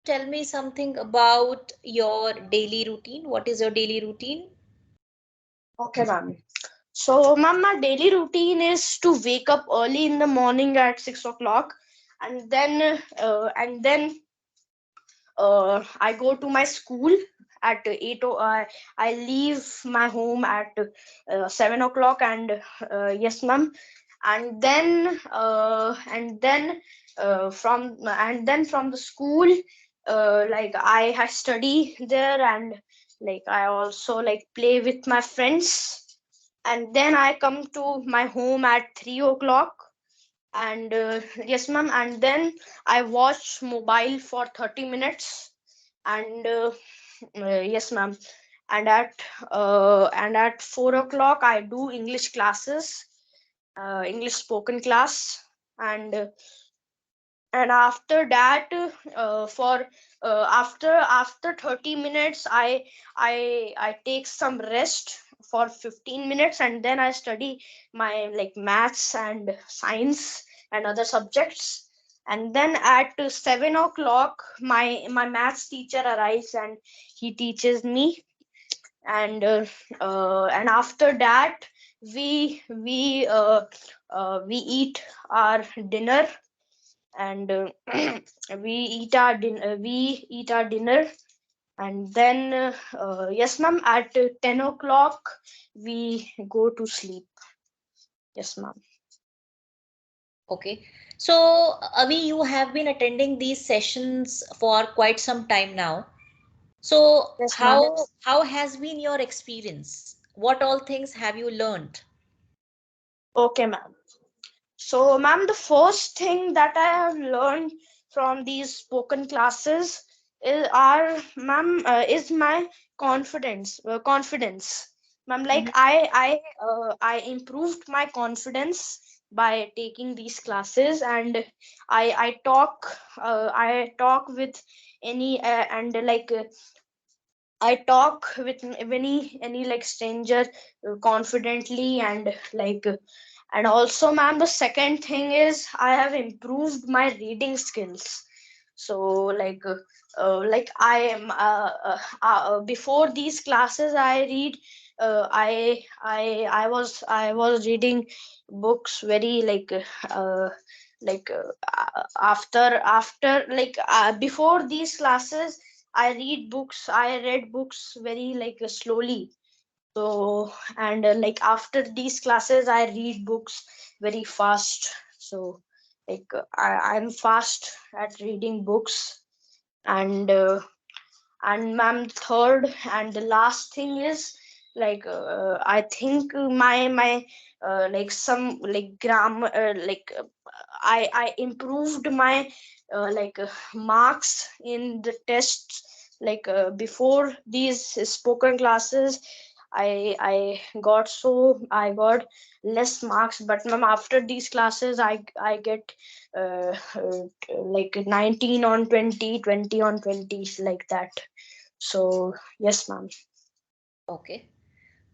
tell me something about your daily routine? What is your daily routine? Okay, ma'am. So, ma'am, my daily routine is to wake up early in the morning at 6 o'clock, and then I go to my school at 8. I leave my home at 7 o'clock, and yes, ma'am. And then from the school, I study there, and like I also like play with my friends, and then I come to my home at 3 o'clock, and yes, ma'am. And then I watch mobile for 30 minutes, and yes, ma'am. And at 4 o'clock I do English classes, English spoken class, and after that, for after 30 minutes, I take some rest for 15 minutes, and then I study my like maths and science and other subjects. And then at 7 o'clock, my maths teacher arrives, and he teaches me. And after that, we eat our dinner, and we eat our dinner, and then yes, ma'am, at 10 o'clock we go to sleep. Yes, ma'am. Okay. So, Avi, you have been attending these sessions for quite some time now. So, Yes, ma'am. how has been your experience? What all things have you learned? Okay, ma'am. So, ma'am, the first thing that I have learned from these spoken classes is my confidence. Ma'am, like Mhm. I improved my confidence by taking these classes, and I talk with any and like I talk with any like stranger confidently, and and also, ma'am, the second thing is I have improved my reading skills. So I am before these classes I read, I was reading books very after before these classes I read books very slowly. So, and after these classes I read books very fast. So I'm fast at reading books. And uh, and ma'am, third and the last thing is I think my some grammar, I improved my marks in the tests. Before these spoken classes, I got less marks, but ma'am, after these classes I get uh, uh, 19 on 20, 20 on 20, like that. So yes, ma'am. Okay.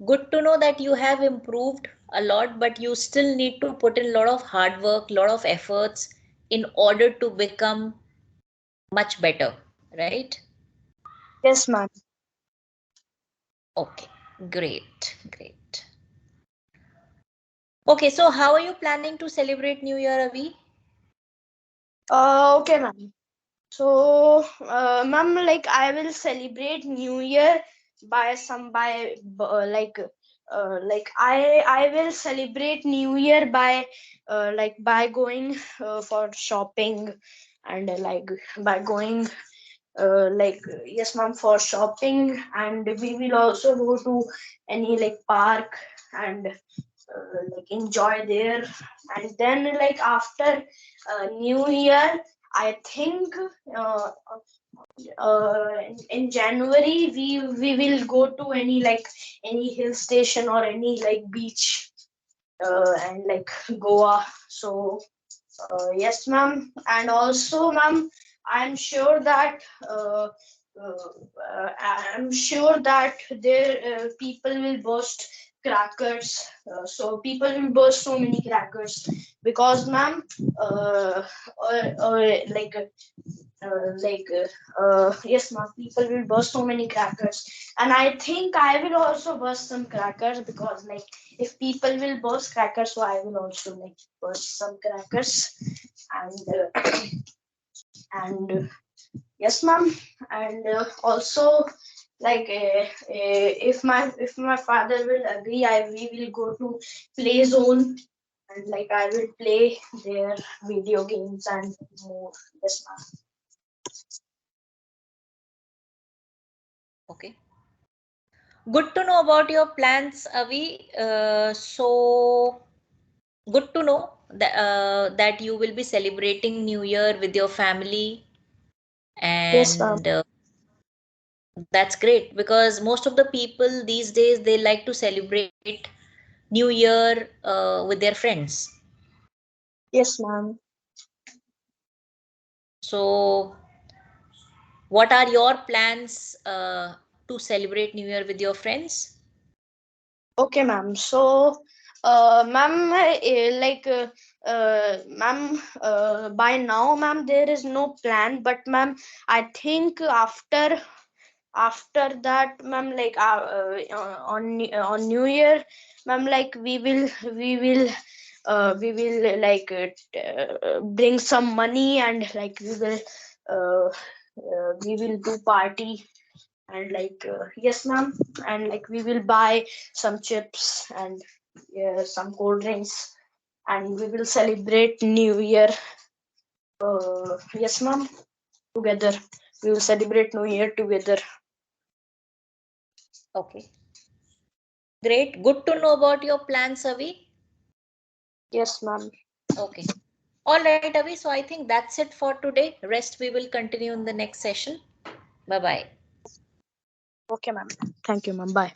Good to know that you have improved a lot, but you still need to put in a lot of hard work, lot of efforts in order to become much better, right? Yes, ma'am. Okay, great, great. Okay, so how are you planning to celebrate New Year, Avi? Okay, ma'am. So, ma'am, I will celebrate New Year by some by I will celebrate New Year by going for shopping, and by going yes, ma'am, for shopping, and we will also go to any park, and enjoy there. And then after New Year, I think uh, in January we will go to any hill station or any beach, and Goa. So yes, ma'am. And also, ma'am, I'm sure that I'm sure that there people will burst crackers. So people will burst so many crackers because, ma'am, uh, uh, uh, like yes, ma'am, people will burst so many crackers, and I think I will also burst some crackers, because like if people will burst crackers, so I will also like burst some crackers. And uh, and uh, yes, ma'am. And also, like if my father will agree, I we will go to play zone, and like I will play their video games and more. Yes, ma'am. Okay. Good to know about your plans, Avi. So good to know that you will be celebrating New Year with your family, Yes, ma'am. and that's great because most of the people these days they like to celebrate New Year with their friends. Yes, ma'am. So, what are your plans to celebrate New Year with your friends? Okay, ma'am. So, ma'am, ma'am, by now, ma'am, there is no plan. But, ma'am, I think after that, ma'am, on New Year, ma'am, like we will bring some money, and like we will do party, and yes, ma'am, and like we will buy some chips and some cold drinks, and we will celebrate New Year. Yes, ma'am, together. We will celebrate New Year together. Okay, great. Good to know about your plans, Avi. Yes, ma'am. Okay. All right, Avi. So I think that's it for today. Rest we will continue in the next session. Bye bye. Okay, ma'am. Thank you, ma'am. Bye.